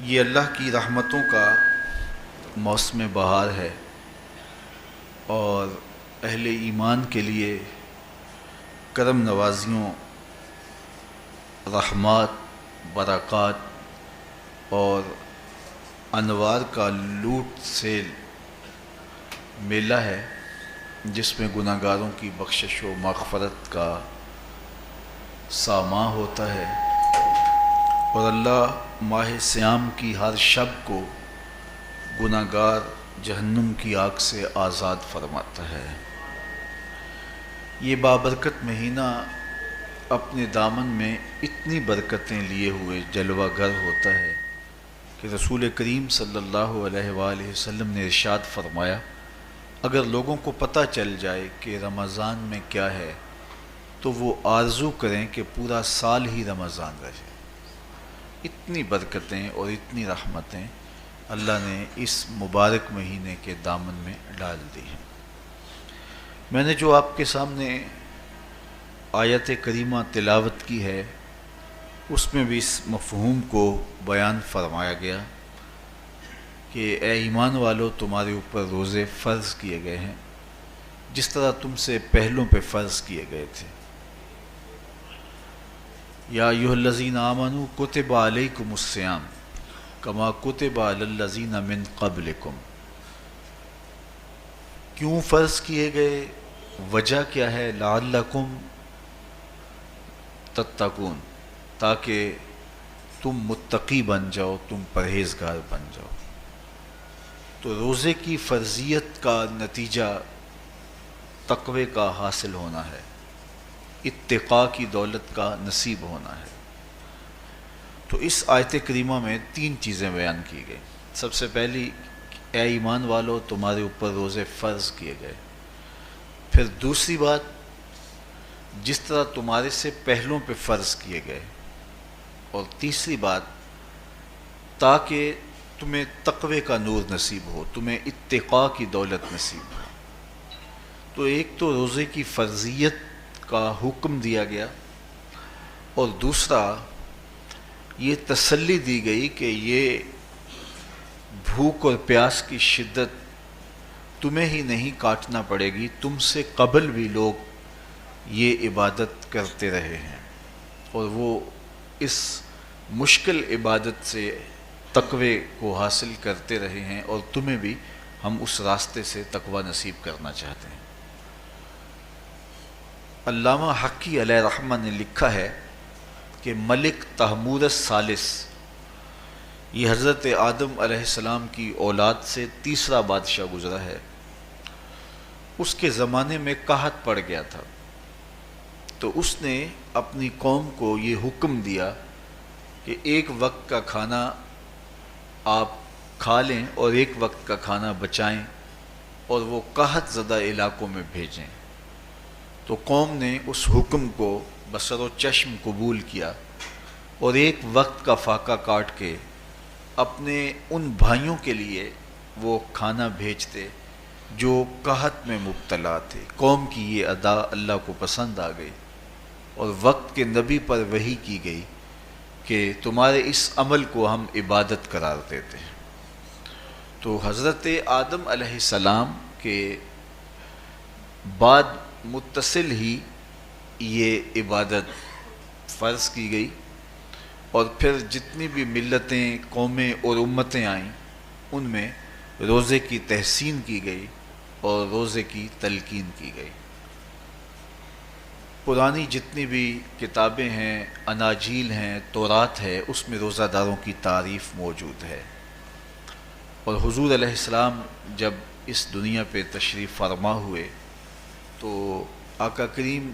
یہ اللہ کی رحمتوں کا موسم بہار ہے اور اہل ایمان کے لیے کرم نوازیوں، رحمات، برکات اور انوار کا لوٹ سیل میلہ ہے، جس میں گناہ گاروں کی بخشش و مغفرت کا ساماں ہوتا ہے اور اللہ ماہ صیام کی ہر شب کو گناہ گار جہنم کی آگ سے آزاد فرماتا ہے۔ یہ بابرکت مہینہ اپنے دامن میں اتنی برکتیں لیے ہوئے جلوہ گر ہوتا ہے کہ رسول کریم صلی اللہ علیہ وآلہ وسلم نے ارشاد فرمایا، اگر لوگوں کو پتہ چل جائے کہ رمضان میں کیا ہے تو وہ آرزو کریں کہ پورا سال ہی رمضان رہے۔ اتنی برکتیں اور اتنی رحمتیں اللہ نے اس مبارک مہینے کے دامن میں ڈال دی ہیں۔ میں نے جو آپ کے سامنے آیت کریمہ تلاوت کی ہے، اس میں بھی اس مفہوم کو بیان فرمایا گیا کہ اے ایمان والو، تمہارے اوپر روزے فرض کیے گئے ہیں جس طرح تم سے پہلوں پہ فرض کیے گئے تھے۔ یا ایھا الذین آمنوا کتب علیکم الصیام کما کتب علی الذین من قبلکم۔ کیوں فرض کیے گئے؟ وجہ کیا ہے؟ لعلکم تتقون، تاکہ تم متقی بن جاؤ، تم پرہیزگار بن جاؤ۔ تو روزے کی فرضیت کا نتیجہ تقوی کا حاصل ہونا ہے، اتقاء کی دولت کا نصیب ہونا ہے۔ تو اس آیت کریمہ میں تین چیزیں بیان کی گئی۔ سب سے پہلی، اے ایمان والو، تمہارے اوپر روزے فرض کیے گئے۔ پھر دوسری بات، جس طرح تمہارے سے پہلوں پہ فرض کیے گئے۔ اور تیسری بات، تاکہ تمہیں تقوی کا نور نصیب ہو، تمہیں اتقاء کی دولت نصیب ہو۔ تو ایک تو روزے کی فرضیت کا حکم دیا گیا، اور دوسرا یہ تسلی دی گئی کہ یہ بھوک اور پیاس کی شدت تمہیں ہی نہیں کاٹنا پڑے گی، تم سے قبل بھی لوگ یہ عبادت کرتے رہے ہیں اور وہ اس مشکل عبادت سے تقوی کو حاصل کرتے رہے ہیں، اور تمہیں بھی ہم اس راستے سے تقوی نصیب کرنا چاہتے ہیں۔ علامہ حقی علیہ رحمہ نے لکھا ہے کہ ملک تحمور الثالث، یہ حضرت آدم علیہ السلام کی اولاد سے تیسرا بادشاہ گزرا ہے، اس کے زمانے میں قحط پڑ گیا تھا، تو اس نے اپنی قوم کو یہ حکم دیا کہ ایک وقت کا کھانا آپ کھا لیں اور ایک وقت کا کھانا بچائیں اور وہ قحط زدہ علاقوں میں بھیجیں۔ تو قوم نے اس حکم کو بصر و چشم قبول کیا اور ایک وقت کا فاقہ کاٹ کے اپنے ان بھائیوں کے لیے وہ کھانا بھیجتے جو قحط میں مبتلا تھے۔ قوم کی یہ ادا اللہ کو پسند آ گئی اور وقت کے نبی پر وحی کی گئی کہ تمہارے اس عمل کو ہم عبادت قرار دیتے ہیں۔ تو حضرت آدم علیہ السلام کے بعد متصل ہی یہ عبادت فرض کی گئی، اور پھر جتنی بھی ملتیں، قومیں اور امتیں آئیں، ان میں روزے کی تحسین کی گئی اور روزے کی تلقین کی گئی۔ پرانی جتنی بھی کتابیں ہیں، اناجیل ہیں، تورات ہے، اس میں روزہ داروں کی تعریف موجود ہے۔ اور حضور علیہ السلام جب اس دنیا پہ تشریف فرما ہوئے تو آقا کریم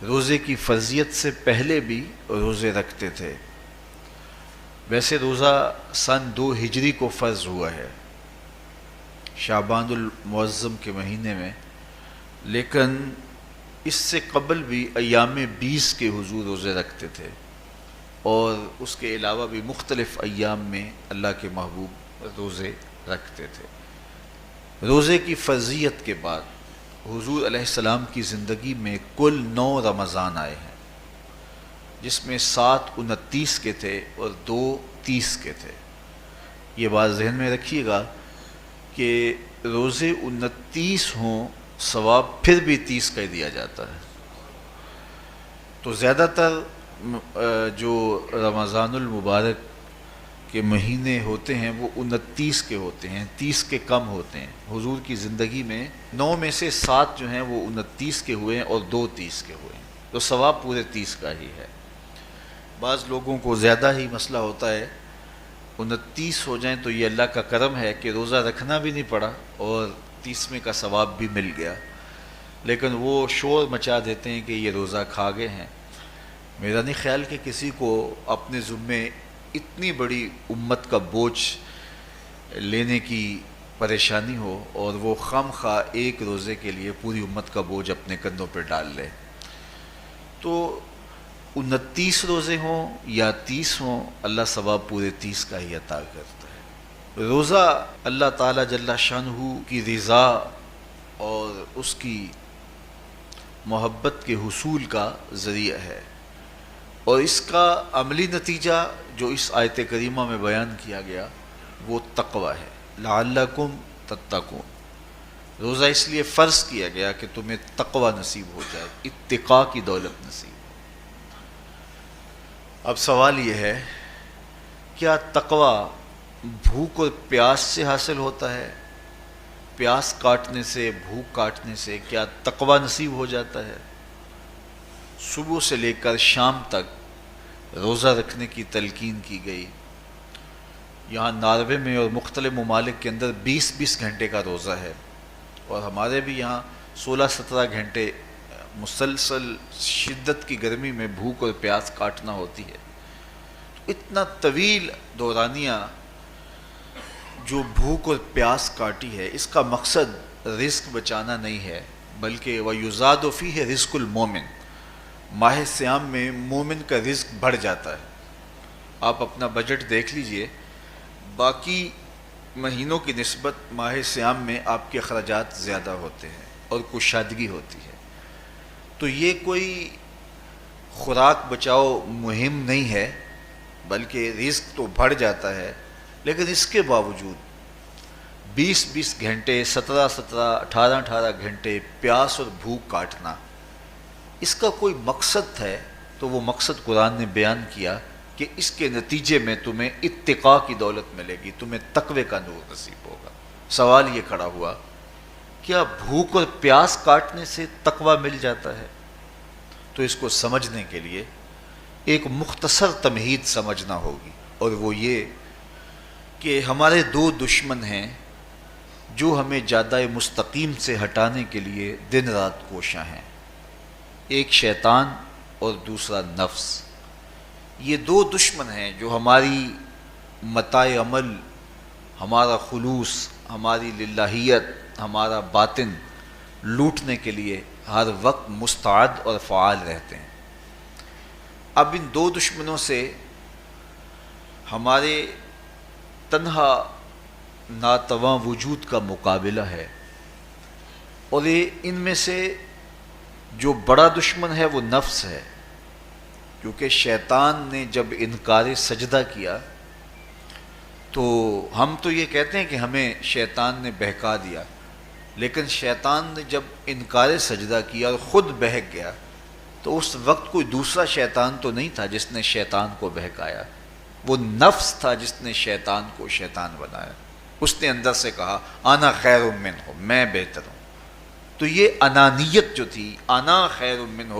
روزے کی فرضیت سے پہلے بھی روزے رکھتے تھے۔ ویسے روزہ سن 2 ہجری کو فرض ہوا ہے، شعبان المعظم کے مہینے میں، لیکن اس سے قبل بھی ایام 20 کے حضور روزے رکھتے تھے، اور اس کے علاوہ بھی مختلف ایام میں اللہ کے محبوب روزے رکھتے تھے۔ روزے کی فرضیت کے بعد حضور علیہ السلام کی زندگی میں کل 9 رمضان آئے ہیں، جس میں 7 29 کے تھے اور 2 30 کے تھے۔ یہ بات ذہن میں رکھیے گا کہ روزے 29 ہوں ثواب پھر بھی 30 کا ہی دیا جاتا ہے. تو زیادہ تر جو رمضان المبارک کے مہینے ہوتے ہیں وہ 29 کے ہوتے ہیں، 30 کے کم ہوتے ہیں. حضور کی زندگی میں 9 میں سے 7 جو ہیں وہ 29 کے ہوئے ہیں اور 2 30 کے ہوئے ہیں، تو ثواب پورے 30 کا ہی ہے. بعض لوگوں کو زیادہ ہی مسئلہ ہوتا ہے، 29 ہو جائیں تو یہ اللہ کا کرم ہے کہ روزہ رکھنا بھی نہیں پڑا اور 30ویں کا ثواب بھی مل گیا، لیکن وہ شور مچا دیتے ہیں کہ یہ روزہ کھا گئے ہیں. میرا نہیں خیال کہ کسی کو اپنے ذمے اتنی بڑی امت کا بوجھ لینے کی پریشانی ہو اور وہ خام خواہ ایک روزے کے لیے پوری امت کا بوجھ اپنے کندھوں پہ ڈال لے. تو 29 روزے ہوں یا 30 ہوں، اللہ ثواب پورے 30 کا ہی عطا کرتا ہے. روزہ اللہ تعالیٰ جل شانہ کی رضا اور اس کی محبت کے حصول کا ذریعہ ہے، اور اس کا عملی نتیجہ جو اس آیت کریمہ میں بیان کیا گیا وہ تقوی ہے. لعلکم تتقون، روزہ اس لیے فرض کیا گیا کہ تمہیں تقوی نصیب ہو جائے، اتقاء کی دولت نصیب. اب سوال یہ ہے، کیا تقوی بھوک اور پیاس سے حاصل ہوتا ہے؟ پیاس کاٹنے سے، بھوک کاٹنے سے کیا تقوی نصیب ہو جاتا ہے؟ صبح سے لے کر شام تک روزہ رکھنے کی تلقین کی گئی. یہاں ناروے میں اور مختلف ممالک کے اندر 20 گھنٹے کا روزہ ہے، اور ہمارے بھی یہاں 16-17 گھنٹے مسلسل شدت کی گرمی میں بھوک اور پیاس کاٹنا ہوتی ہے. اتنا طویل دورانیہ جو بھوک اور پیاس کاٹی ہے، اس کا مقصد رزق بچانا نہیں ہے، بلکہ وَيُزَادُ فِيهِ رِزْقُ الْمُؤْمِنِ، ماہ سیام میں مومن کا رزق بڑھ جاتا ہے. آپ اپنا بجٹ دیکھ لیجئے، باقی مہینوں کی نسبت ماہ سیام میں آپ کے اخراجات زیادہ ہوتے ہیں اور کشادگی ہوتی ہے. تو یہ کوئی خوراک بچاؤ مہم نہیں ہے، بلکہ رزق تو بڑھ جاتا ہے، لیکن اس کے باوجود 20 گھنٹے، 17 18 گھنٹے پیاس اور بھوک کاٹنا، اس کا کوئی مقصد ہے تو وہ مقصد قرآن نے بیان کیا کہ اس کے نتیجے میں تمہیں اتقاء کی دولت ملے گی، تمہیں تقوی کا نور نصیب ہوگا. سوال یہ کھڑا ہوا، کیا بھوک اور پیاس کاٹنے سے تقوی مل جاتا ہے؟ تو اس کو سمجھنے کے لیے ایک مختصر تمہید سمجھنا ہوگی، اور وہ یہ کہ ہمارے 2 دشمن ہیں جو ہمیں جادہ مستقیم سے ہٹانے کے لیے دن رات کوشاں ہیں. ایک شیطان اور دوسرا نفس. یہ 2 دشمن ہیں جو ہماری متاع عمل، ہمارا خلوص، ہماری للہیت، ہمارا باطن لوٹنے کے لیے ہر وقت مستعد اور فعال رہتے ہیں. اب ان 2 دشمنوں سے ہمارے تنہا ناتواں وجود کا مقابلہ ہے، اور ان میں سے جو بڑا دشمن ہے وہ نفس ہے، کیونکہ شیطان نے جب انکار سجدہ کیا تو ہم تو یہ کہتے ہیں کہ ہمیں شیطان نے بہکا دیا، لیکن شیطان نے جب انکار سجدہ کیا اور خود بہک گیا تو اس وقت کوئی دوسرا شیطان تو نہیں تھا جس نے شیطان کو بہکایا، وہ نفس تھا جس نے شیطان کو شیطان بنایا. اس نے اندر سے کہا انا خیر منہ، میں بہتر ہوں. تو یہ انانیت جو تھی، انا خیر منہ،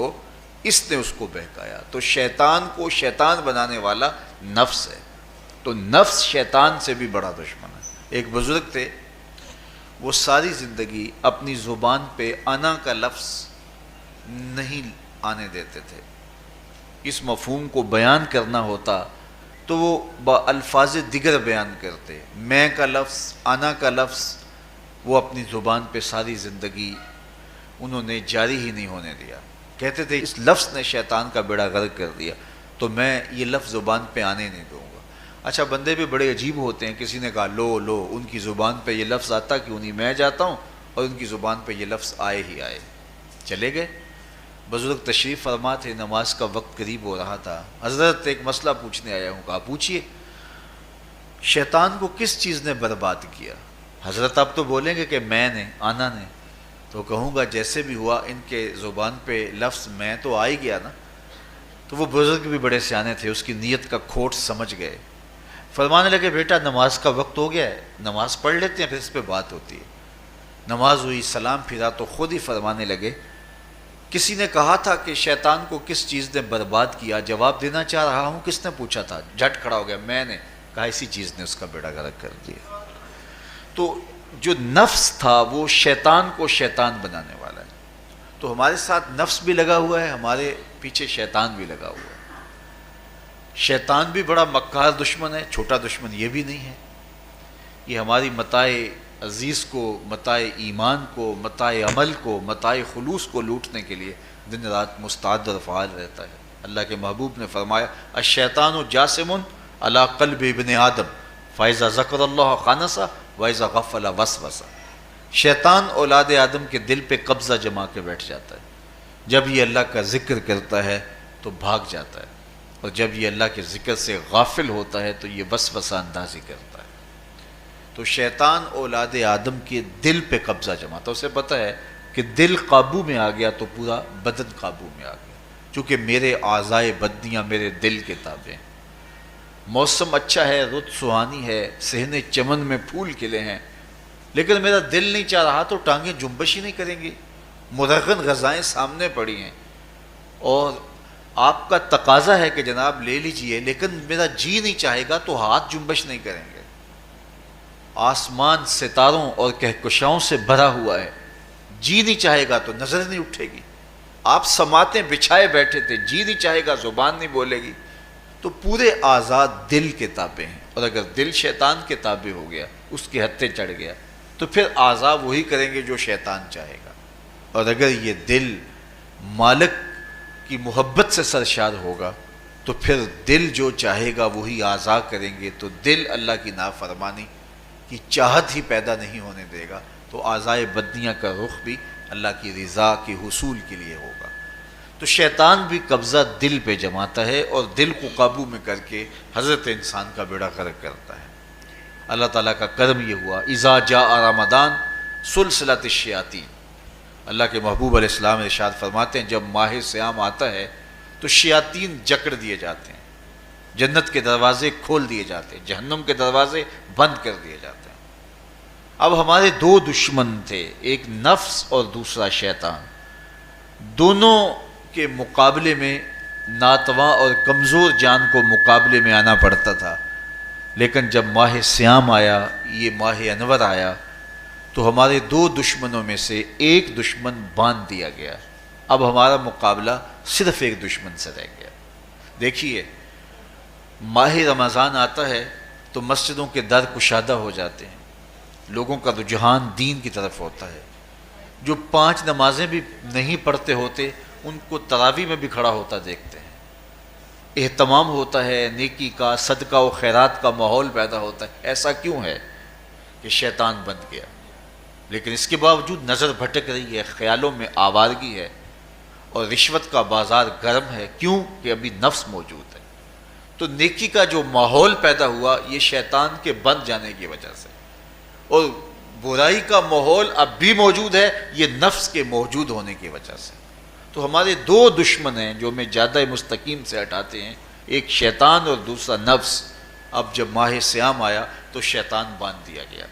اس نے اس کو بہکایا. تو شیطان کو شیطان بنانے والا نفس ہے، تو نفس شیطان سے بھی بڑا دشمن ہے. ایک بزرگ تھے، وہ ساری زندگی اپنی زبان پہ انا کا لفظ نہیں آنے دیتے تھے. اس مفہوم کو بیان کرنا ہوتا تو وہ با الفاظ دیگر بیان کرتے. میں کا لفظ، انا کا لفظ وہ اپنی زبان پہ ساری زندگی انہوں نے جاری ہی نہیں ہونے دیا. کہتے تھے اس لفظ نے شیطان کا بیڑا غرق کر دیا، تو میں یہ لفظ زبان پہ آنے نہیں دوں گا. اچھا، بندے بھی بڑے عجیب ہوتے ہیں. کسی نے کہا لو ان کی زبان پہ یہ لفظ آتا کیوں نہیں، میں جاتا ہوں اور ان کی زبان پہ یہ لفظ آئے ہی آئے. چلے گئے. بزرگ تشریف فرما تھے، نماز کا وقت قریب ہو رہا تھا. حضرت ایک مسئلہ پوچھنے آیا ہوں. کہا پوچھیے. شیطان کو کس چیز نے برباد کیا؟ حضرت آپ تو بولیں گے کہ میں نے، آنا نے، تو کہوں گا جیسے بھی ہوا ان کے زبان پہ لفظ میں تو آ ہی گیا نا. تو وہ بزرگ بھی بڑے سیانے تھے، اس کی نیت کا کھوٹ سمجھ گئے. فرمانے لگے بیٹا نماز کا وقت ہو گیا ہے، نماز پڑھ لیتے ہیں پھر اس پہ بات ہوتی ہے. نماز ہوئی، سلام پھرا تو خود ہی فرمانے لگے کسی نے کہا تھا کہ شیطان کو کس چیز نے برباد کیا، جواب دینا چاہ رہا ہوں کس نے پوچھا تھا، جھٹ کھڑا ہو گیا، میں نے کہا اسی چیز نے اس کا بیڑا غرق کر دیا. تو جو نفس تھا وہ شیطان کو شیطان بنانے والا ہے. تو ہمارے ساتھ نفس بھی لگا ہوا ہے، ہمارے پیچھے شیطان بھی لگا ہوا ہے. شیطان بھی بڑا مکار دشمن ہے، چھوٹا دشمن یہ بھی نہیں ہے. یہ ہماری متاع عزیز کو، متاع ایمان کو، متاع عمل کو، متاع خلوص کو لوٹنے کے لیے دن رات مستعد اور فعال رہتا ہے. اللہ کے محبوب نے فرمایا الشیطان جاسم علی قلب ابن آدم فاذا ذکر اللہ خانسہ واذا غفل وسوسہ. شیطان اولاد آدم کے دل پہ قبضہ جما کے بیٹھ جاتا ہے. جب یہ اللہ کا ذکر کرتا ہے تو بھاگ جاتا ہے، اور جب یہ اللہ کے ذکر سے غافل ہوتا ہے تو یہ وسوسہ اندازی کرتا ہے. تو شیطان اولاد آدم کے دل پہ قبضہ جماتا ہے. اسے پتہ ہے کہ دل قابو میں آ گیا تو پورا بدن قابو میں آ گیا، چونکہ میرے اعضائے بدنیاں میرے دل کے تابع ہیں. موسم اچھا ہے، رت سہانی ہے، صحن چمن میں پھول کھلے ہیں، لیکن میرا دل نہیں چاہ رہا تو ٹانگیں جنبش ہی نہیں کریں گی. مرغن غذائیں سامنے پڑی ہیں اور آپ کا تقاضا ہے کہ جناب لے لیجئے، لیکن میرا جی نہیں چاہے گا تو ہاتھ جنبش نہیں کریں گے. آسمان ستاروں اور کہکشاؤں سے بھرا ہوا ہے، جی نہیں چاہے گا تو نظر نہیں اٹھے گی. آپ سماعتیں بچھائے بیٹھے تھے، جی نہیں چاہے گا زبان نہیں بولے گی. تو پورے آزاد دل کے تابع ہیں، اور اگر دل شیطان کے تابع ہو گیا، اس کے ہتھے چڑھ گیا، تو پھر اعضاء وہی کریں گے جو شیطان چاہے گا. اور اگر یہ دل مالک کی محبت سے سرشار ہوگا تو پھر دل جو چاہے گا وہی اعضاء کریں گے. تو دل اللہ کی نافرمانی کی چاہت ہی پیدا نہیں ہونے دے گا، تو اعضائے بدنیاں کا رخ بھی اللہ کی رضا کے حصول کے لیے ہوگا. تو شیطان بھی قبضہ دل پہ جماتا ہے اور دل کو قابو میں کر کے حضرت انسان کا بیڑا غرق کرتا ہے. اللہ تعالیٰ کا کرم یہ ہوا اذا جاء رمضان سلسلۃ الشیاطین. اللہ کے محبوب علیہ السلام ارشاد فرماتے ہیں جب ماہ صیام آتا ہے تو شیاطین جکڑ دیے جاتے ہیں، جنت کے دروازے کھول دیے جاتے ہیں، جہنم کے دروازے بند کر دیے جاتے ہیں. اب ہمارے دو دشمن تھے، ایک نفس اور دوسرا شیطان. دونوں کے مقابلے میں ناتواں اور کمزور جان کو مقابلے میں آنا پڑتا تھا. لیکن جب ماہ صیام آیا، یہ ماہ انور آیا، تو ہمارے دو دشمنوں میں سے ایک دشمن باندھ دیا گیا. اب ہمارا مقابلہ صرف ایک دشمن سے رہ گیا. دیکھیے ماہ رمضان آتا ہے تو مسجدوں کے در کشادہ ہو جاتے ہیں، لوگوں کا رجحان دین کی طرف ہوتا ہے. جو 5 نمازیں بھی نہیں پڑھتے ہوتے ان کو تراویح میں بھی کھڑا ہوتا دیکھتے ہیں. اہتمام ہوتا ہے، نیکی کا، صدقہ و خیرات کا ماحول پیدا ہوتا ہے. ایسا کیوں ہے کہ شیطان بند گیا؟ لیکن اس کے باوجود نظر بھٹک رہی ہے، خیالوں میں آوارگی ہے، اور رشوت کا بازار گرم ہے. کیوں؟ کہ ابھی نفس موجود ہے. تو نیکی کا جو ماحول پیدا ہوا یہ شیطان کے بند جانے کی وجہ سے، اور برائی کا ماحول اب بھی موجود ہے یہ نفس کے موجود ہونے کی وجہ سے. تو ہمارے دو دشمن ہیں جو ہمیں جادہ مستقیم سے ہٹاتے ہیں، ایک شیطان اور دوسرا نفس. اب جب ماہ صیام آیا تو شیطان باندھ دیا گیا.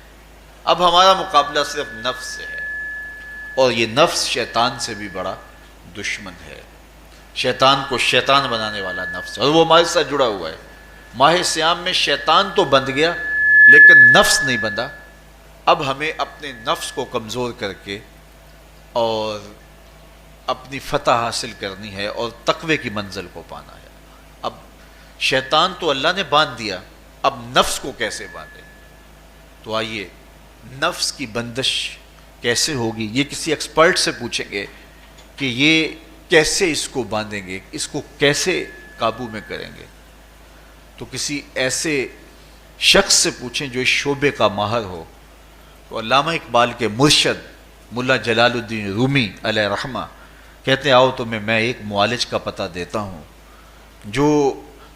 اب ہمارا مقابلہ صرف نفس سے ہے، اور یہ نفس شیطان سے بھی بڑا دشمن ہے. شیطان کو شیطان بنانے والا نفس ہے، اور وہ ہمارے ساتھ جڑا ہوا ہے. ماہ صیام میں شیطان تو بند گیا لیکن نفس نہیں بندھا. اب ہمیں اپنے نفس کو کمزور کر کے اور اپنی فتح حاصل کرنی ہے اور تقوی کی منزل کو پانا ہے. اب شیطان تو اللہ نے باندھ دیا، اب نفس کو کیسے باندھے؟ تو آئیے نفس کی بندش کیسے ہوگی یہ کسی ایکسپرٹ سے پوچھیں گے کہ یہ کیسے اس کو باندھیں گے، اس کو کیسے قابو میں کریں گے. تو کسی ایسے شخص سے پوچھیں جو اس شعبے کا ماہر ہو. تو علامہ اقبال کے مرشد ملا جلال الدین رومی علیہ رحمہ کہتے ہیں آؤ تمہیں میں ایک معالج کا پتہ دیتا ہوں جو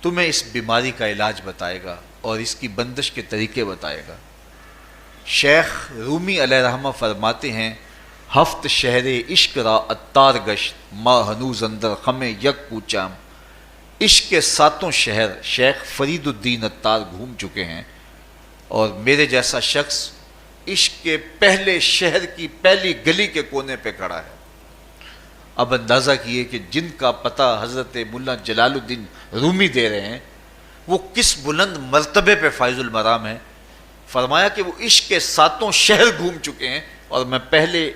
تمہیں اس بیماری کا علاج بتائے گا. اور اس کی بندش کے طریقے بتائے گا۔ شیخ رومی علیہ رحمہ فرماتے ہیں ہفت شہر عشق را اتار گشت ما ہنوز اندر خم یک کوچام۔ عشق کے 7 شہر شیخ فرید الدین اتار گھوم چکے ہیں، اور میرے جیسا شخص عشق کے پہلے شہر کی پہلی گلی کے کونے پہ کھڑا ہے۔ اب اندازہ کیے کہ جن کا پتہ حضرت ملا جلال الدین رومی دے رہے ہیں وہ کس بلند مرتبے پہ فائز المرام ہے۔ فرمایا کہ وہ عشق کے 7 شہر گھوم چکے ہیں اور میں پہلے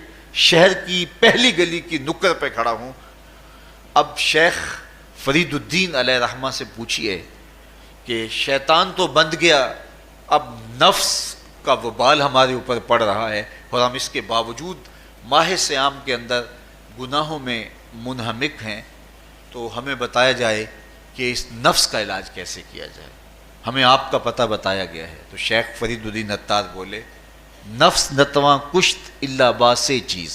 شہر کی پہلی گلی کی نکر پہ کھڑا ہوں۔ اب شیخ فرید الدین علیہ رحمہ سے پوچھئے کہ شیطان تو بند گیا، اب نفس کا وبال ہمارے اوپر پڑ رہا ہے اور ہم اس کے باوجود ماہ صیام کے اندر گناہوں میں منہمک ہیں، تو ہمیں بتایا جائے کہ اس نفس کا علاج کیسے کیا جائے۔ ہمیں آپ کا پتہ بتایا گیا ہے۔ تو شیخ فرید الدین اتار بولے نفس نتواں کشت الا باسے چیز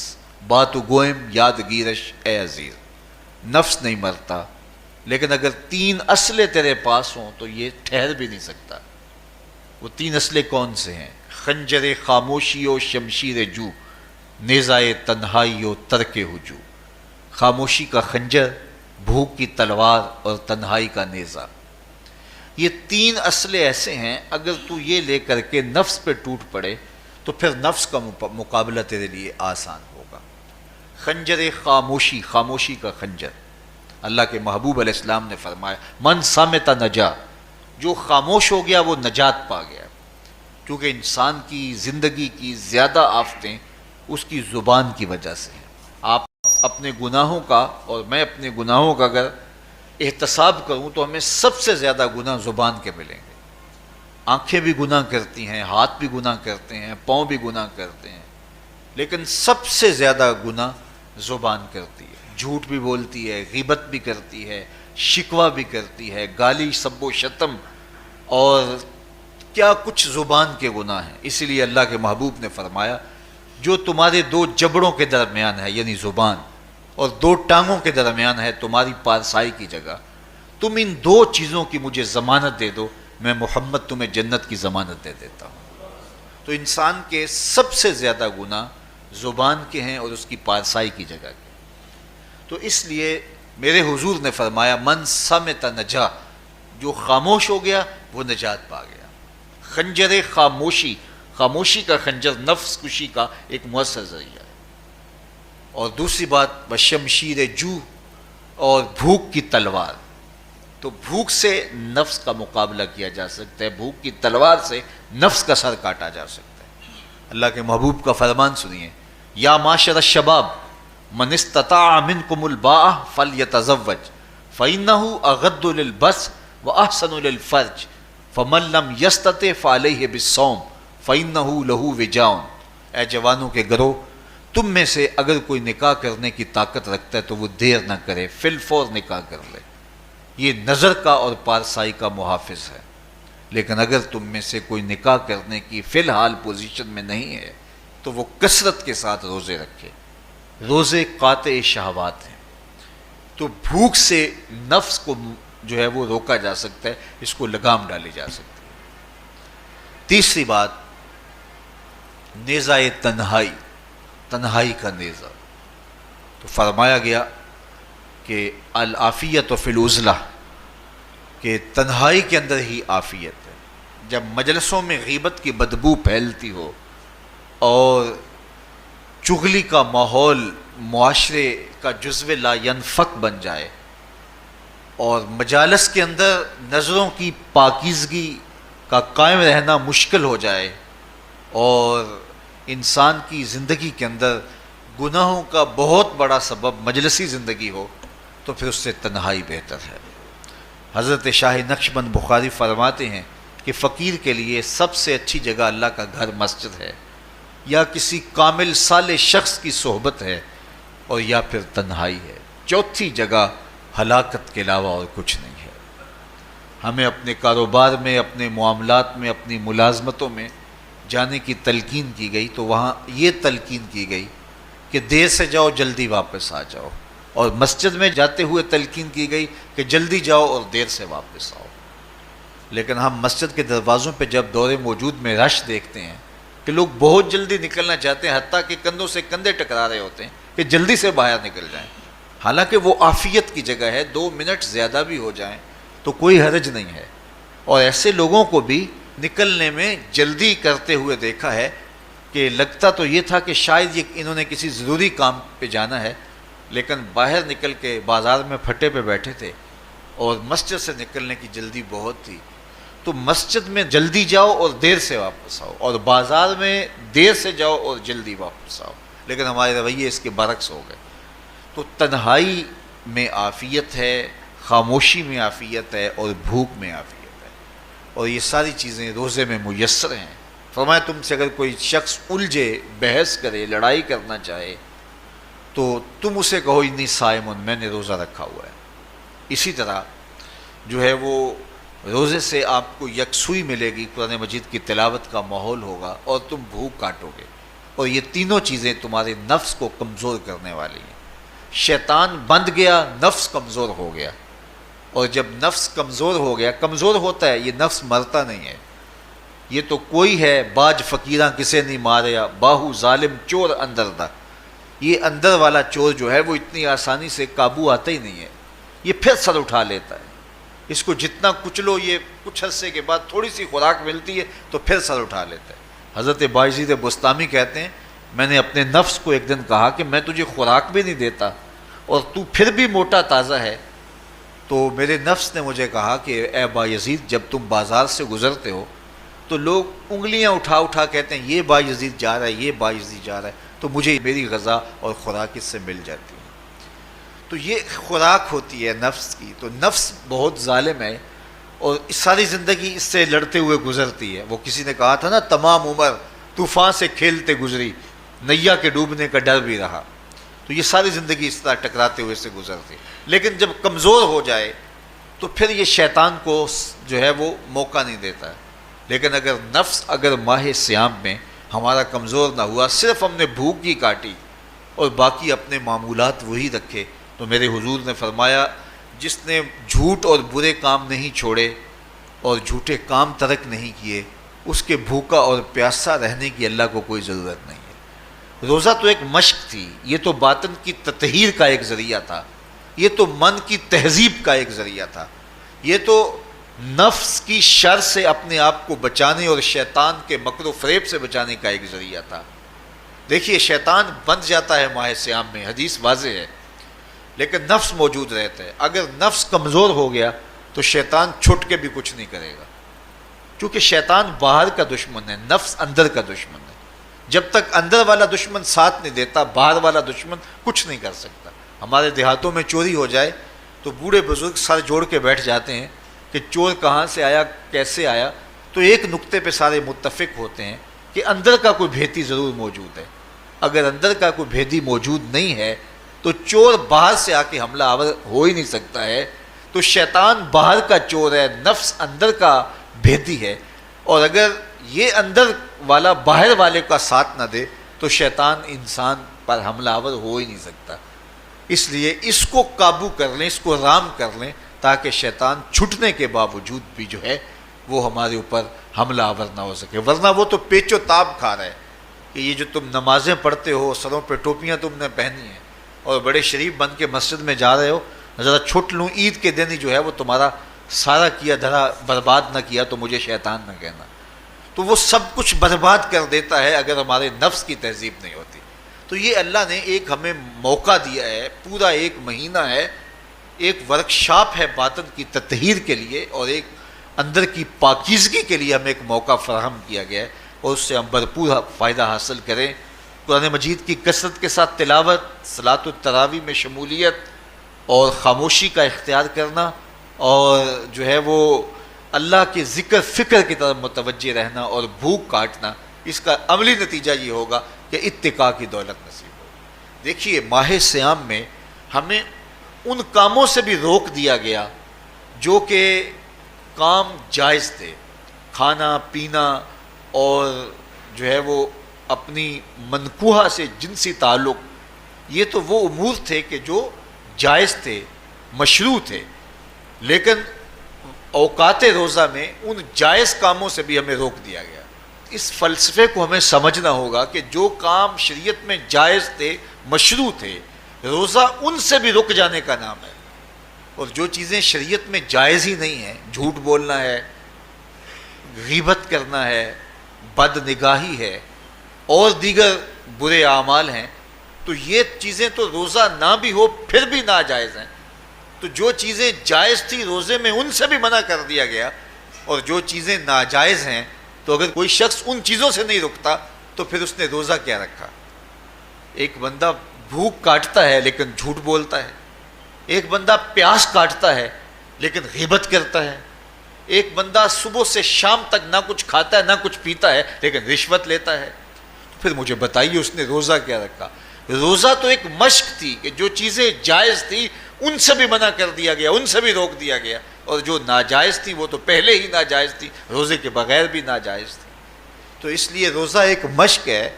بات گوئم یاد گیرش اے عزیز۔ نفس نہیں مرتا، لیکن اگر 3 اسلحے تیرے پاس ہوں تو یہ ٹھہر بھی نہیں سکتا۔ وہ 3 اسلحے کون سے ہیں؟ خنجر خاموشی و شمشیر جو، نیزائے تنہائی و ترک ہجو۔ خاموشی کا خنجر، بھوک کی تلوار اور تنہائی کا نیزہ۔ یہ 3 اسلحے ایسے ہیں اگر تو یہ لے کر کے نفس پہ ٹوٹ پڑے تو پھر نفس کا مقابلہ تیرے لیے آسان ہوگا۔ خنجر خاموشی، خاموشی کا خنجر۔ اللہ کے محبوب علیہ السلام نے فرمایا من صامت نجا، جو خاموش ہو گیا وہ نجات پا گیا، کیونکہ انسان کی زندگی کی زیادہ آفتیں اس کی زبان کی وجہ سے ہیں۔ آپ اپنے گناہوں کا اور میں اپنے گناہوں کا اگر احتساب کروں تو ہمیں سب سے زیادہ گناہ زبان کے ملیں گے۔ آنکھیں بھی گناہ کرتی ہیں، ہاتھ بھی گناہ کرتے ہیں، پاؤں بھی گناہ کرتے ہیں، لیکن سب سے زیادہ گناہ زبان کرتی ہے۔ جھوٹ بھی بولتی ہے، غیبت بھی کرتی ہے، شکوہ بھی کرتی ہے، گالی سب و شتم اور کیا کچھ زبان کے گناہ ہیں۔ اسی لیے اللہ کے محبوب نے فرمایا جو تمہارے 2 جبڑوں کے درمیان ہے یعنی زبان اور 2 ٹانگوں کے درمیان ہے تمہاری پارسائی کی جگہ، تم ان 2 چیزوں کی مجھے ضمانت دے دو، میں محمد تمہیں جنت کی ضمانت دے دیتا ہوں۔ تو انسان کے سب سے زیادہ گناہ زبان کے ہیں اور اس کی پارسائی کی جگہ کے۔ تو اس لیے میرے حضور نے فرمایا من صامت نجا، جو خاموش ہو گیا وہ نجات پا گیا۔ خنجر خاموشی، خاموشی کا خنجر نفس کشی کا ایک مؤثر ذریعہ ہے۔ اور دوسری بات بشمشیر جو، اور بھوک کی تلوار۔ تو بھوک سے نفس کا مقابلہ کیا جا سکتا ہے، بھوک کی تلوار سے نفس کا سر کاٹا جا سکتا ہے۔ اللہ کے محبوب کا فرمان سنیے یا معاشر الشباب من استطاع منکم الباء فلیتزوج فإنہ اغض للبصر واحسن للفرج فمن لم یستطع فعلیہ بالصوم فإنہ لہ وجاء۔ اے جوانوں کے گروہ، تم میں سے اگر کوئی نکاح کرنے کی طاقت رکھتا ہے تو وہ دیر نہ کرے، فی الفور نکاح کر لے، یہ نظر کا اور پارسائی کا محافظ ہے۔ لیکن اگر تم میں سے کوئی نکاح کرنے کی فی الحال پوزیشن میں نہیں ہے تو وہ کثرت کے ساتھ روزے رکھے۔ روزے قاطع شہوات ہیں، تو بھوک سے نفس کو جو ہے وہ روکا جا سکتا ہے، اس کو لگام ڈالی جا سکتی ہے۔ تیسری بات نیزہ تنہائی، تنہائی کا نیزہ۔ تو فرمایا گیا کہ العافیت فی العزلہ، کہ تنہائی کے اندر ہی عافیت ہے۔ جب مجلسوں میں غیبت کی بدبو پھیلتی ہو اور چغلی کا ماحول معاشرے کا جزو لا ینفک بن جائے اور مجالس کے اندر نظروں کی پاکیزگی کا قائم رہنا مشکل ہو جائے اور انسان کی زندگی کے اندر گناہوں کا بہت بڑا سبب مجلسی زندگی ہو تو پھر اس سے تنہائی بہتر ہے۔ حضرت شاہ نقشبند بخاری فرماتے ہیں کہ فقیر کے لیے سب سے اچھی جگہ اللہ کا گھر مسجد ہے، یا کسی کامل صالح شخص کی صحبت ہے، اور یا پھر تنہائی ہے۔ چوتھی جگہ ہلاکت کے علاوہ اور کچھ نہیں ہے۔ ہمیں اپنے کاروبار میں، اپنے معاملات میں، اپنی ملازمتوں میں جانے کی تلقین کی گئی تو وہاں یہ تلقین کی گئی کہ دیر سے جاؤ جلدی واپس آ جاؤ، اور مسجد میں جاتے ہوئے تلقین کی گئی کہ جلدی جاؤ اور دیر سے واپس آؤ۔ لیکن ہم مسجد کے دروازوں پہ جب دور موجود میں رش دیکھتے ہیں کہ لوگ بہت جلدی نکلنا چاہتے ہیں، حتیٰ کہ کندھوں سے کندھے ٹکرا رہے ہوتے ہیں کہ جلدی سے باہر نکل جائیں، حالانکہ وہ عافیت کی جگہ ہے، 2 منٹ زیادہ بھی ہو جائیں تو کوئی حرج نہیں ہے۔ اور ایسے لوگوں کو بھی نکلنے میں جلدی کرتے ہوئے دیکھا ہے کہ لگتا تو یہ تھا کہ شاید انہوں نے کسی ضروری کام پہ جانا ہے، لیکن باہر نکل کے بازار میں پھٹے پہ بیٹھے تھے اور مسجد سے نکلنے کی جلدی بہت تھی۔ تو مسجد میں جلدی جاؤ اور دیر سے واپس آؤ، اور بازار میں دیر سے جاؤ اور جلدی واپس آؤ، لیکن ہمارے رویے اس کے برعکس ہو گئے۔ تو تنہائی میں عافیت ہے، خاموشی میں عافیت ہے، اور بھوک میں عافیت ہے، اور یہ ساری چیزیں روزے میں میسر ہیں۔ فرمایا تم سے اگر کوئی شخص الجھے، بحث کرے، لڑائی کرنا چاہے تو تم اسے کہو انی صائم، میں نے روزہ رکھا ہوا ہے۔ اسی طرح جو ہے وہ روزے سے آپ کو یکسوئی ملے گی، قرآن مجید کی تلاوت کا ماحول ہوگا، اور تم بھوک کاٹو گے، اور یہ تینوں چیزیں تمہارے نفس کو کمزور کرنے والی ہیں۔ شیطان بند گیا، نفس کمزور ہو گیا، اور جب نفس کمزور ہو گیا، کمزور ہوتا ہے، یہ نفس مرتا نہیں ہے۔ یہ تو کوئی ہے باج فقیراں کسے نہیں ماریا، باہو ظالم چور اندر دا، یہ اندر والا چور جو ہے وہ اتنی آسانی سے قابو آتا ہی نہیں ہے، یہ پھر سر اٹھا لیتا ہے۔ اس کو جتنا کچلو، یہ کچھ عرصے کے بعد تھوڑی سی خوراک ملتی ہے تو پھر سر اٹھا لیتا ہے۔ حضرت بایزید بستامی کہتے ہیں میں نے اپنے نفس کو ایک دن کہا کہ میں تجھے خوراک بھی نہیں دیتا اور تو پھر بھی موٹا تازہ ہے، تو میرے نفس نے مجھے کہا کہ اے بایزید جب تم بازار سے گزرتے ہو تو لوگ انگلیاں اٹھا اٹھا کہتے ہیں یہ بایزید جا رہا ہے، یہ بایزید جا رہا ہے، تو مجھے میری غذا اور خوراک اس سے مل جاتی ہے۔ تو یہ خوراک ہوتی ہے نفس کی۔ تو نفس بہت ظالم ہے، اور ساری زندگی اس سے لڑتے ہوئے گزرتی ہے۔ وہ کسی نے کہا تھا نا تمام عمر طوفان سے کھیلتے گزری، نیا کے ڈوبنے کا ڈر بھی رہا۔ تو یہ ساری زندگی اس طرح ٹکراتے ہوئے سے گزرتی، لیکن جب کمزور ہو جائے تو پھر یہ شیطان کو جو ہے وہ موقع نہیں دیتا ہے۔ لیکن اگر نفس اگر ماہ صیام میں ہمارا کمزور نہ ہوا، صرف ہم نے بھوک ہی کاٹی اور باقی اپنے معمولات وہی رکھے، تو میرے حضور نے فرمایا جس نے جھوٹ اور برے کام نہیں چھوڑے اور جھوٹے کام ترک نہیں کیے، اس کے بھوکا اور پیاسا رہنے کی اللہ کو کوئی ضرورت نہیں ہے۔ روزہ تو ایک مشق تھی، یہ تو باطن کی تطہیر کا ایک ذریعہ تھا، یہ تو من کی تہذیب کا ایک ذریعہ تھا، یہ تو نفس کی شر سے اپنے آپ کو بچانے اور شیطان کے مکر و فریب سے بچانے کا ایک ذریعہ تھا۔ دیکھیے شیطان بند جاتا ہے ماہ صیام میں، حدیث واضح ہے، لیکن نفس موجود رہتا ہے۔ اگر نفس کمزور ہو گیا تو شیطان چھٹ کے بھی کچھ نہیں کرے گا، کیونکہ شیطان باہر کا دشمن ہے، نفس اندر کا دشمن ہے۔ جب تک اندر والا دشمن ساتھ نہیں دیتا، باہر والا دشمن کچھ نہیں کر سکتا۔ ہمارے دیہاتوں میں چوری ہو جائے تو بوڑھے بزرگ سر جوڑ کے بیٹھ جاتے ہیں کہ چور کہاں سے آیا، کیسے آیا، تو ایک نقطے پہ سارے متفق ہوتے ہیں کہ اندر کا کوئی بھیتی ضرور موجود ہے۔ اگر اندر کا کوئی بھیتی موجود نہیں ہے تو چور باہر سے آ کے حملہ آور ہو ہی نہیں سکتا ہے۔ تو شیطان باہر کا چور ہے، نفس اندر کا بھیتی ہے، اور اگر یہ اندر والا باہر والے کا ساتھ نہ دے تو شیطان انسان پر حملہ آور ہو ہی نہیں سکتا۔ اس لیے اس کو قابو کر لیں، اس کو رام کر لیں، تاکہ شیطان چھٹنے کے باوجود بھی جو ہے وہ ہمارے اوپر حملہ آور نہ ہو سکے۔ ورنہ وہ تو پیچ و تاب کھا رہا ہے کہ یہ جو تم نمازیں پڑھتے ہو، سروں پہ ٹوپیاں تم نے پہنی ہیں اور بڑے شریف بن کے مسجد میں جا رہے ہو، ذرا چھٹ لوں عید کے دن ہی جو ہے وہ تمہارا سارا کیا دھرا برباد نہ کیا تو مجھے شیطان نہ کہنا۔ تو وہ سب کچھ برباد کر دیتا ہے اگر ہمارے نفس کی تہذیب نہیں ہوتی۔ تو یہ اللہ نے ایک ہمیں موقع دیا ہے، پورا ایک مہینہ ہے، ایک ورکشاپ ہے باطن کی تطہیر کے لیے، اور ایک اندر کی پاکیزگی کے لیے ہمیں ایک موقع فراہم کیا گیا ہے، اور اس سے ہم بھرپور فائدہ حاصل کریں۔ قرآن مجید کی کثرت کے ساتھ تلاوت، صلاۃ التراویح میں شمولیت، اور خاموشی کا اختیار کرنا، اور جو ہے وہ اللہ کے ذکر فکر کی طرف متوجہ رہنا اور بھوک کاٹنا، اس کا عملی نتیجہ یہ ہوگا کہ اتقاء کی دولت نصیب ہوگی۔ دیکھیے ماہ صیام میں ہمیں ان کاموں سے بھی روک دیا گیا جو کہ کام جائز تھے، کھانا پینا اور جو ہے وہ اپنی منکوحہ سے جنسی تعلق، یہ تو وہ امور تھے کہ جو جائز تھے، مشروع تھے، لیکن اوقات روزہ میں ان جائز کاموں سے بھی ہمیں روک دیا گیا۔ اس فلسفے کو ہمیں سمجھنا ہوگا کہ جو کام شریعت میں جائز تھے، مشروع تھے، روزہ ان سے بھی رک جانے کا نام ہے۔ اور جو چیزیں شریعت میں جائز ہی نہیں ہیں، جھوٹ بولنا ہے، غیبت کرنا ہے، بد نگاہی ہے اور دیگر برے اعمال ہیں، تو یہ چیزیں تو روزہ نہ بھی ہو پھر بھی ناجائز ہیں۔ تو جو چیزیں جائز تھی روزے میں ان سے بھی منع کر دیا گیا، اور جو چیزیں ناجائز ہیں تو اگر کوئی شخص ان چیزوں سے نہیں رکتا تو پھر اس نے روزہ کیا رکھا؟ ایک بندہ بھوک کاٹتا ہے لیکن جھوٹ بولتا ہے، ایک بندہ پیاس کاٹتا ہے لیکن غیبت کرتا ہے، ایک بندہ صبح سے شام تک نہ کچھ کھاتا ہے نہ کچھ پیتا ہے لیکن رشوت لیتا ہے۔ پھر مجھے بتائیے اس نے روزہ کیا رکھا؟ روزہ تو ایک مشق تھی کہ جو چیزیں جائز تھی ان سے بھی منع کر دیا گیا، ان سے بھی روک دیا گیا، اور جو ناجائز تھی وہ تو پہلے ہی ناجائز تھی، روزے کے بغیر بھی ناجائز تھی۔ تو اس لیے روزہ ایک مشق ہے۔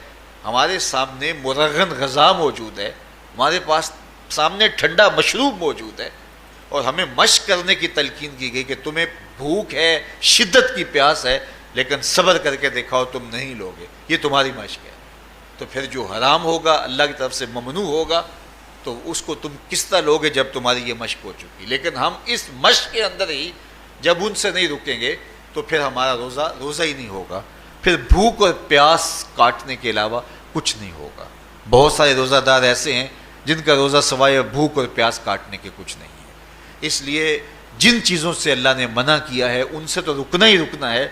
ہمارے سامنے مرغن غذا موجود ہے، ہمارے پاس سامنے ٹھنڈا مشروب موجود ہے، اور ہمیں مشق کرنے کی تلقین کی گئی کہ تمہیں بھوک ہے، شدت کی پیاس ہے، لیکن صبر کر کے دکھاؤ تم نہیں لوگے، یہ تمہاری مشق ہے۔ تو پھر جو حرام ہوگا، اللہ کی طرف سے ممنوع ہوگا، تو اس کو تم کس طرح لوگے جب تمہاری یہ مشق ہو چکی؟ لیکن ہم اس مشق کے اندر ہی جب ان سے نہیں رکیں گے تو پھر ہمارا روزہ ہی نہیں ہوگا، پھر بھوک اور پیاس کاٹنے کے علاوہ کچھ نہیں ہوگا۔ بہت سارے روزہ دار ایسے ہیں جن کا روزہ سوائے بھوک اور پیاس کاٹنے کے کچھ نہیں ہے۔ اس لیے جن چیزوں سے اللہ نے منع کیا ہے ان سے تو رکنا ہی رکنا ہے۔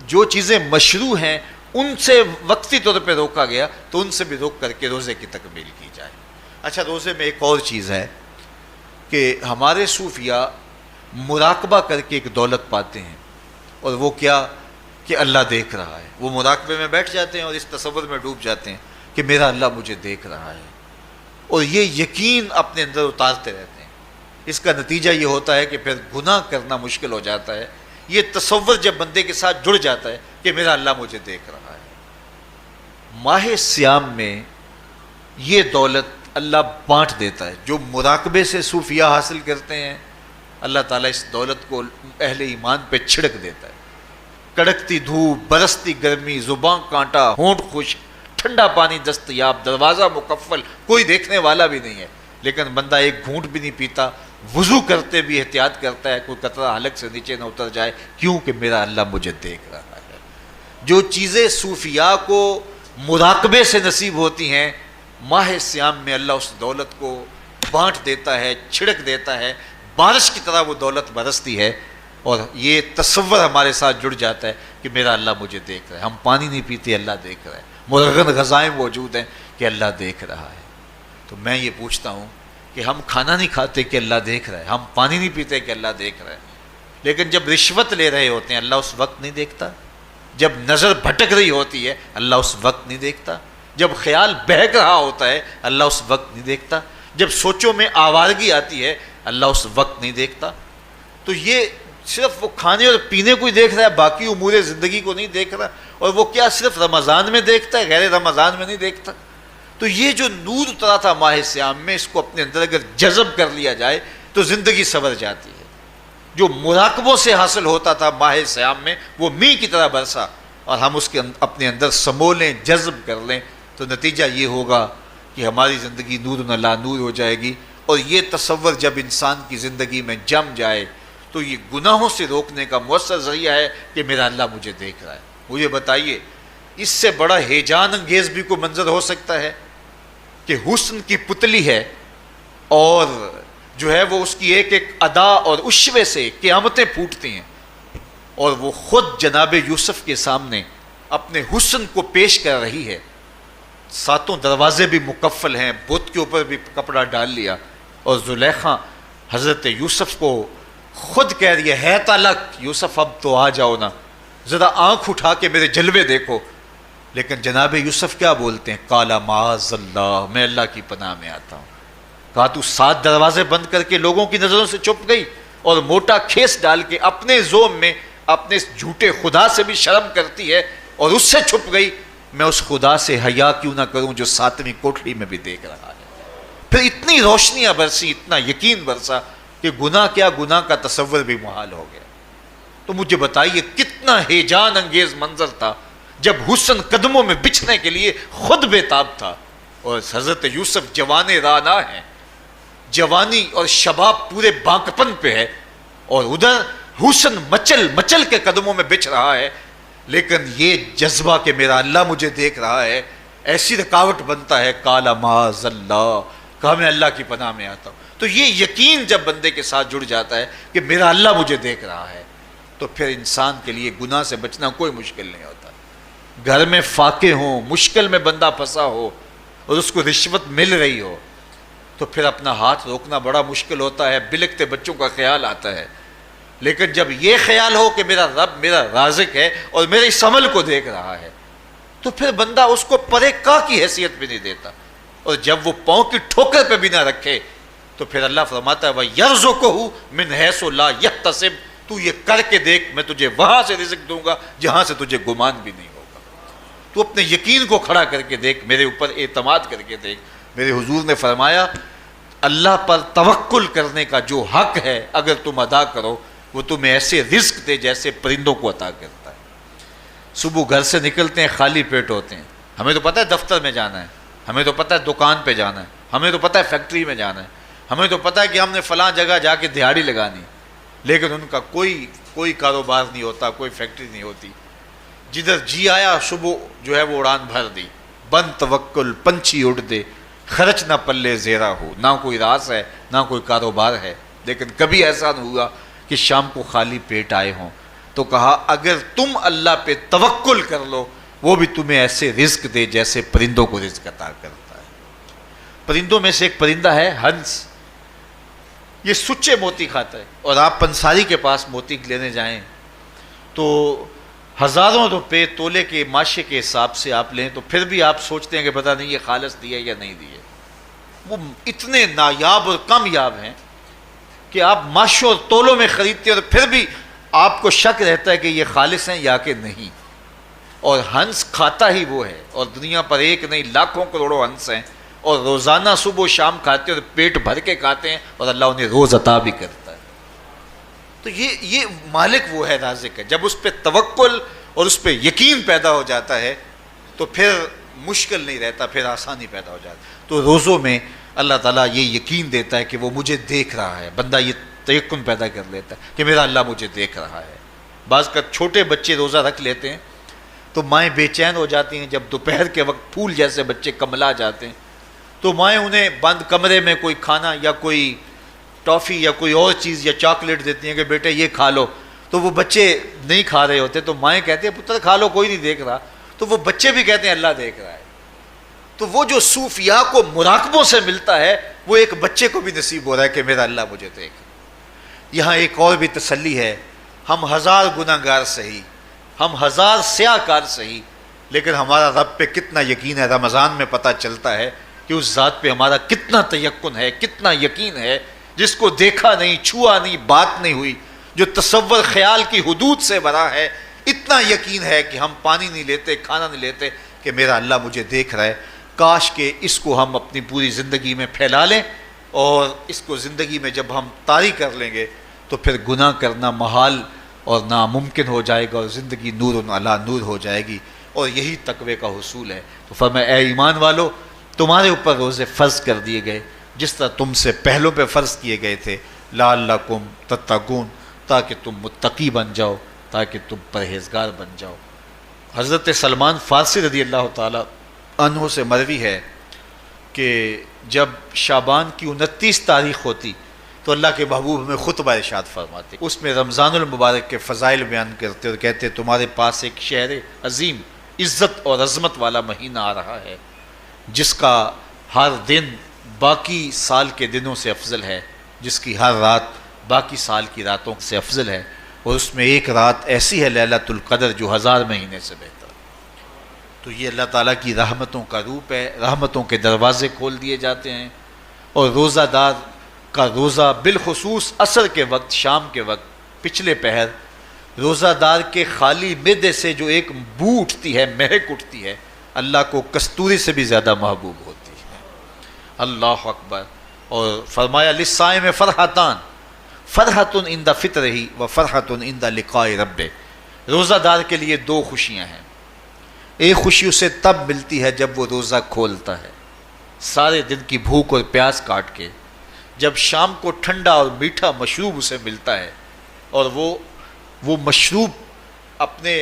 جو چیزیں مشروع ہیں ان سے وقتی طور پہ روکا گیا تو ان سے بھی روک کر کے روزے کی تکمیل کی جائے۔ اچھا، روزے میں ایک اور چیز ہے کہ ہمارے صوفیاء مراقبہ کر کے ایک دولت پاتے ہیں، اور وہ کیا کہ اللہ دیکھ رہا ہے۔ وہ مراقبے میں بیٹھ جاتے ہیں اور اس تصور میں ڈوب جاتے ہیں کہ میرا اللہ مجھے دیکھ رہا ہے، اور یہ یقین اپنے اندر اتارتے رہتے ہیں۔ اس کا نتیجہ یہ ہوتا ہے کہ پھر گناہ کرنا مشکل ہو جاتا ہے۔ یہ تصور جب بندے کے ساتھ جڑ جاتا ہے کہ میرا اللہ مجھے دیکھ رہا ہے۔ ماہ سیام میں یہ دولت اللہ بانٹ دیتا ہے۔ جو مراقبے سے صوفیاء حاصل کرتے ہیں، اللہ تعالیٰ اس دولت کو اہل ایمان پہ چھڑک دیتا ہے۔ کڑکتی دھوپ، برستی گرمی، زباں کانٹا، ہونٹ خشک، ٹھنڈا پانی دستیاب، دروازہ مقفل، کوئی دیکھنے والا بھی نہیں ہے، لیکن بندہ ایک گھونٹ بھی نہیں پیتا، وضو کرتے بھی احتیاط کرتا ہے کوئی قطرہ حلق سے نیچے نہ اتر جائے، کیوں کہ میرا اللہ مجھے دیکھ رہا ہے۔ جو چیزیں صوفیاء کو مراقبے سے نصیب ہوتی ہیں، ماہ سیام میں اللہ اس دولت کو بانٹ دیتا ہے، چھڑک دیتا ہے، بارش کی طرح وہ دولت برستی ہے، اور یہ تصور ہمارے ساتھ جڑ جاتا ہے کہ میرا اللہ مجھے دیکھ رہا ہے۔ ہم پانی نہیں پیتے، اللہ دیکھ رہا ہے، مرغن غذائیں موجود ہیں کہ اللہ دیکھ رہا ہے۔ تو میں یہ پوچھتا ہوں کہ ہم کھانا نہیں کھاتے کہ اللہ دیکھ رہا ہے، ہم پانی نہیں پیتے کہ اللہ دیکھ رہا ہے، لیکن جب رشوت لے رہے ہوتے ہیں اللہ اس وقت نہیں دیکھتا؟ جب نظر بھٹک رہی ہوتی ہے اللہ اس وقت نہیں دیکھتا؟ جب خیال بہک رہا ہوتا ہے اللہ اس وقت نہیں دیکھتا؟ جب سوچوں میں آوارگی آتی ہے اللہ اس وقت نہیں دیکھتا؟ تو یہ صرف وہ کھانے اور پینے کو ہی دیکھ رہا ہے، باقی امور زندگی کو نہیں دیکھ رہا، اور وہ کیا صرف رمضان میں دیکھتا ہے، غیر رمضان میں نہیں دیکھتا؟ تو یہ جو نور اترا تھا ماہ سیام میں، اس کو اپنے اندر اگر جذب کر لیا جائے تو زندگی سنور جاتی ہے۔ جو مراقبوں سے حاصل ہوتا تھا ماہ سیام میں، وہ میںہ کی طرح برسا، اور ہم اس کے اپنے اندر سمولیں، جذب کر لیں، تو نتیجہ یہ ہوگا کہ ہماری زندگی نور نلا نور ہو جائے گی۔ اور یہ تصور جب انسان کی زندگی میں جم جائے تو یہ گناہوں سے روکنے کا مؤثر ذریعہ ہے کہ میرا اللہ مجھے دیکھ رہا ہے۔ مجھے بتائیے اس سے بڑا ہیجان انگیز بھی کوئی منظر ہو سکتا ہے کہ حسن کی پتلی ہے، اور جو ہے وہ اس کی ایک ایک ادا اور اشوے سے قیامتیں پھوٹتی ہیں، اور وہ خود جناب یوسف کے سامنے اپنے حسن کو پیش کر رہی ہے، ساتوں دروازے بھی مکفل ہیں، بت کے اوپر بھی کپڑا ڈال لیا، اور زلیخا حضرت یوسف کو خود کہہ رہی ہے تالک یوسف اب تو آ جاؤ نا، ذرا آنکھ اٹھا کے میرے جلوے دیکھو۔ لیکن جناب یوسف کیا بولتے ہیں؟ قال معاذ اللہ، میں اللہ کی پناہ میں آتا ہوں۔ کہا تو 7 دروازے بند کر کے لوگوں کی نظروں سے چھپ گئی، اور موٹا کھیس ڈال کے اپنے زوم میں اپنے اس جھوٹے خدا سے بھی شرم کرتی ہے اور اس سے چھپ گئی، میں اس خدا سے حیا کیوں نہ کروں جو 7ویں کوٹھڑی میں بھی دیکھ رہا ہے۔ پھر اتنی روشنیاں برسی، اتنا یقین برسا کہ گناہ کیا، گناہ کا تصور بھی محال ہو گیا۔ تو مجھے بتائیے کتنا ہیجان انگیز منظر تھا جب حسن قدموں میں بچھنے کے لیے خود بےتاب تھا، اور حضرت یوسف جوان رانا ہیں، جوانی اور شباب پورے بانکپن پہ ہے، اور ادھر حسن مچل مچل کے قدموں میں بچھ رہا ہے، لیکن یہ جذبہ کہ میرا اللہ مجھے دیکھ رہا ہے ایسی رکاوٹ بنتا ہے، قال معاذ اللہ، کہا میں اللہ کی پناہ میں آتا ہوں۔ تو یہ یقین جب بندے کے ساتھ جڑ جاتا ہے کہ میرا اللہ مجھے دیکھ رہا ہے، تو پھر انسان کے لیے گناہ سے بچنا کوئی مشکل نہیں ہوتا۔ گھر میں فاقے ہوں، مشکل میں بندہ پھنسا ہو اور اس کو رشوت مل رہی ہو، تو پھر اپنا ہاتھ روکنا بڑا مشکل ہوتا ہے، بلکتے بچوں کا خیال آتا ہے۔ لیکن جب یہ خیال ہو کہ میرا رب میرا رازق ہے اور میرے اس عمل کو دیکھ رہا ہے، تو پھر بندہ اس کو پرے کا کی حیثیت بھی نہیں دیتا، اور جب وہ پاؤں کی ٹھوکر پہ بھی نہ رکھے تو پھر اللہ فرماتا ہے وَيَرْزُقُهُ مِنْ حَيْثُ لَا يَحْتَسِبُ، تو یہ کر کے دیکھ میں تجھے وہاں سے رزق دوں گا جہاں سے تجھے گمان بھی نہیں ہوگا۔ تو اپنے یقین کو کھڑا کر کے دیکھ، میرے اوپر اعتماد کر کے دیکھ۔ میرے حضور نے فرمایا اللہ پر توکل کرنے کا جو حق ہے اگر تم ادا کرو، وہ تمہیں ایسے رزق دے جیسے پرندوں کو عطا کرتا ہے۔ صبح گھر سے نکلتے ہیں خالی پیٹ ہوتے ہیں، ہمیں تو پتہ ہے دفتر میں جانا ہے، ہمیں تو پتہ ہے دکان پہ جانا ہے، ہمیں تو پتہ ہے فیکٹری میں جانا ہے، ہمیں تو پتہ ہے کہ ہم نے فلاں جگہ جا کے دہاڑی لگانی، لیکن ان کا کوئی کاروبار نہیں ہوتا، کوئی فیکٹری نہیں ہوتی۔ جدھر جی آیا صبح جو ہے وہ اڑان بھر دی، بند توکل پنچھی اڑ دے، خرچ نہ پلے زیرہ ہو، نہ کوئی راز ہے نہ کوئی کاروبار ہے، لیکن کبھی ایسا نہ ہوا کہ شام کو خالی پیٹ آئے ہوں۔ تو کہا اگر تم اللہ پہ توکل کر لو، وہ بھی تمہیں ایسے رزق دے جیسے پرندوں کو رزق عطا کرتا ہے۔ پرندوں میں سے ایک پرندہ ہے ہنس، یہ سچے موتی کھاتا ہے، اور آپ پنساری کے پاس موتی لینے جائیں تو ہزاروں روپے تولے کے ماشے کے حساب سے آپ لیں تو پھر بھی آپ سوچتے ہیں کہ پتہ نہیں یہ خالص دیے یا نہیں دیے۔ وہ اتنے نایاب اور کامیاب ہیں کہ آپ ماشوں اور تولوں میں خریدتے ہیں اور پھر بھی آپ کو شک رہتا ہے کہ یہ خالص ہیں یا کہ نہیں۔ اور ہنس کھاتا ہی وہ ہے، اور دنیا پر ایک نہیں لاکھوں کروڑوں ہنس ہیں، اور روزانہ صبح و شام کھاتے ہیں اور پیٹ بھر کے کھاتے ہیں، اور اللہ انہیں روز عطا بھی کرتا ہے۔ تو یہ مالک وہ ہے، رازق ہے۔ جب اس پہ توکل اور اس پہ یقین پیدا ہو جاتا ہے تو پھر مشکل نہیں رہتا، پھر آسانی پیدا ہو جاتی۔ تو روزوں میں اللہ تعالیٰ یہ یقین دیتا ہے کہ وہ مجھے دیکھ رہا ہے، بندہ یہ تیقن پیدا کر لیتا ہے کہ میرا اللہ مجھے دیکھ رہا ہے۔ بعض کا چھوٹے بچے روزہ رکھ لیتے ہیں تو مائیں بے چین ہو جاتی ہیں، جب دوپہر کے وقت پھول جیسے بچے کملا جاتے ہیں تو مائیں انہیں بند کمرے میں کوئی کھانا یا کوئی ٹافی یا کوئی اور چیز یا چاکلیٹ دیتی ہیں کہ بیٹے یہ کھا لو، تو وہ بچے نہیں کھا رہے ہوتے تو مائیں کہتے ہیں پتر کھا لو، کوئی نہیں دیکھ رہا، تو وہ بچے بھی کہتے ہیں اللہ دیکھ رہا ہے۔ تو وہ جو صوفیاء کو مراقبوں سے ملتا ہے وہ ایک بچے کو بھی نصیب ہو رہا ہے کہ میرا اللہ مجھے دیکھ۔ یہاں ایک اور بھی تسلی ہے، ہم ہزار گناہ گار سہی، ہم ہزار سیاہ کار سہی، لیکن ہمارا رب پہ کتنا یقین ہے رمضان میں پتہ چلتا ہے کہ اس ذات پہ ہمارا کتنا تیقن ہے، کتنا یقین ہے، جس کو دیکھا نہیں، چھوا نہیں، بات نہیں ہوئی، جو تصور خیال کی حدود سے بڑا ہے، اتنا یقین ہے کہ ہم پانی نہیں لیتے، کھانا نہیں لیتے کہ میرا اللہ مجھے دیکھ رہا ہے۔ کاش کہ اس کو ہم اپنی پوری زندگی میں پھیلا لیں، اور اس کو زندگی میں جب ہم طاری کر لیں گے تو پھر گناہ کرنا محال اور ناممکن ہو جائے گا، اور زندگی نور علی نور ہو جائے گی، اور یہی تقوی کا حصول ہے۔ تو فرمایا اے ایمان والو، تمہارے اوپر روزے فرض کر دیے گئے جس طرح تم سے پہلوں پہ فرض کیے گئے تھے، لعلکم تتقون، تاکہ تم متقی بن جاؤ، تاکہ تم پرہیزگار بن جاؤ۔ حضرت سلمان فارسی رضی اللہ تعالیٰ عنہ سے مروی ہے کہ جب شعبان کی 29 تاریخ ہوتی تو اللہ کے محبوب ہمیں خطبہ ارشاد فرماتے، اس میں رمضان المبارک کے فضائل بیان کرتے اور کہتے تمہارے پاس ایک شہر عظیم عزت اور عظمت والا مہینہ آ رہا ہے، جس کا ہر دن باقی سال کے دنوں سے افضل ہے، جس کی ہر رات باقی سال کی راتوں سے افضل ہے، اور اس میں ایک رات ایسی ہے لیلۃ القدر جو 1000 مہینے سے بہتر۔ تو یہ اللہ تعالیٰ کی رحمتوں کا روپ ہے، رحمتوں کے دروازے کھول دیے جاتے ہیں، اور روزہ دار کا روزہ بالخصوص عصر کے وقت، شام کے وقت، پچھلے پہر، روزہ دار کے خالی معدے سے جو ایک بو اٹھتی ہے، مہک اٹھتی ہے، اللہ کو کستوری سے بھی زیادہ محبوب ہوتی ہے۔ اللہ اکبر۔ اور فرمایا للصائم فرحتان، فرحتن عند فطرہ و فرحتن عند لقاء رب. روزہ دار کے لیے دو خوشیاں ہیں. ایک خوشی اسے تب ملتی ہے جب وہ روزہ کھولتا ہے سارے دن کی بھوک اور پیاس کاٹ کے، جب شام کو ٹھنڈا اور میٹھا مشروب اسے ملتا ہے اور وہ مشروب اپنے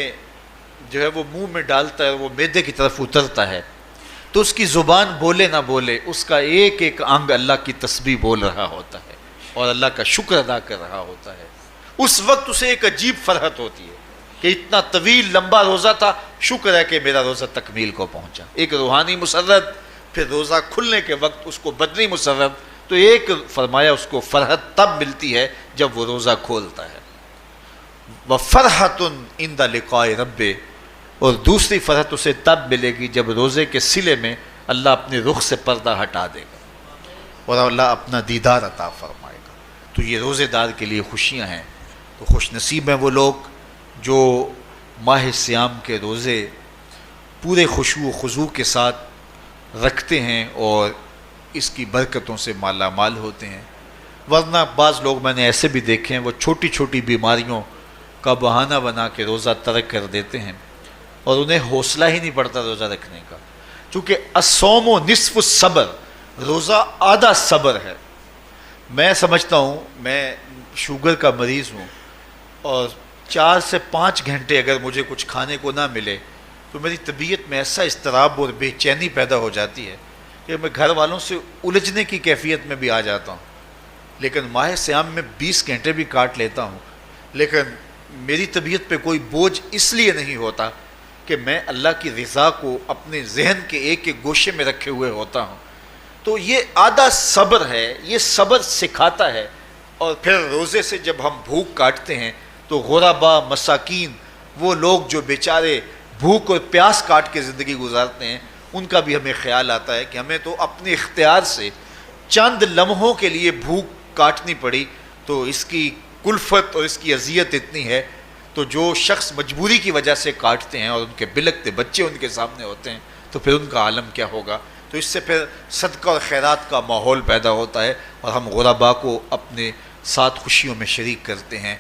جو ہے وہ منہ میں ڈالتا ہے، وہ معدے کی طرف اترتا ہے، تو اس کی زبان بولے نہ بولے اس کا ایک ایک انگ اللہ کی تسبیح بول رہا ہوتا ہے اور اللہ کا شکر ادا کر رہا ہوتا ہے. اس وقت اسے ایک عجیب فرحت ہوتی ہے کہ اتنا طویل لمبا روزہ تھا، شکر ہے کہ میرا روزہ تکمیل کو پہنچا. ایک روحانی مسرت، پھر روزہ کھلنے کے وقت اس کو بدنی مسرت. تو ایک فرمایا اس کو فرحت تب ملتی ہے جب وہ روزہ کھولتا ہے. وَفَرْحَةٌ عِنْدَ لِقَاءِ رَبِّ، اور دوسری فرحت اسے تب ملے گی جب روزے کے صلے میں اللہ اپنے رخ سے پردہ ہٹا دے گا اور اللہ اپنا دیدار عطا فرمائے گا. تو یہ روزے دار کے لیے خوشیاں ہیں. تو خوش نصیب ہیں وہ لوگ جو ماہ صیام کے روزے پورے خشوع و خضوع کے ساتھ رکھتے ہیں اور اس کی برکتوں سے مالا مال ہوتے ہیں. ورنہ بعض لوگ میں نے ایسے بھی دیکھے ہیں وہ چھوٹی چھوٹی بیماریوں کا بہانہ بنا کے روزہ ترک کر دیتے ہیں اور انہیں حوصلہ ہی نہیں پڑتا روزہ رکھنے کا. چونکہ الصوم نصف الصبر، روزہ آدھا صبر ہے. میں سمجھتا ہوں، میں شوگر کا مریض ہوں اور 4 سے 5 گھنٹے اگر مجھے کچھ کھانے کو نہ ملے تو میری طبیعت میں ایسا اضطراب اور بے چینی پیدا ہو جاتی ہے کہ میں گھر والوں سے الجھنے کی کیفیت میں بھی آ جاتا ہوں. لیکن ماہ صیام میں 20 گھنٹے بھی کاٹ لیتا ہوں، لیکن میری طبیعت پہ کوئی بوجھ اس لیے نہیں ہوتا کہ میں اللہ کی رضا کو اپنے ذہن کے ایک ایک گوشے میں رکھے ہوئے ہوتا ہوں. تو یہ آدھا صبر ہے، یہ صبر سکھاتا ہے. اور پھر روزے سے جب ہم بھوک کاٹتے ہیں تو غربا، مساکین، وہ لوگ جو بیچارے بھوک اور پیاس کاٹ کے زندگی گزارتے ہیں، ان کا بھی ہمیں خیال آتا ہے کہ ہمیں تو اپنے اختیار سے چند لمحوں کے لیے بھوک کاٹنی پڑی تو اس کی کلفت اور اس کی اذیت اتنی ہے. تو جو شخص مجبوری کی وجہ سے کاٹتے ہیں اور ان کے بلکتے بچے ان کے سامنے ہوتے ہیں تو پھر ان کا عالم کیا ہوگا. تو اس سے پھر صدقہ اور خیرات کا ماحول پیدا ہوتا ہے اور ہم غربا کو اپنے ساتھ خوشیوں میں شریک کرتے ہیں.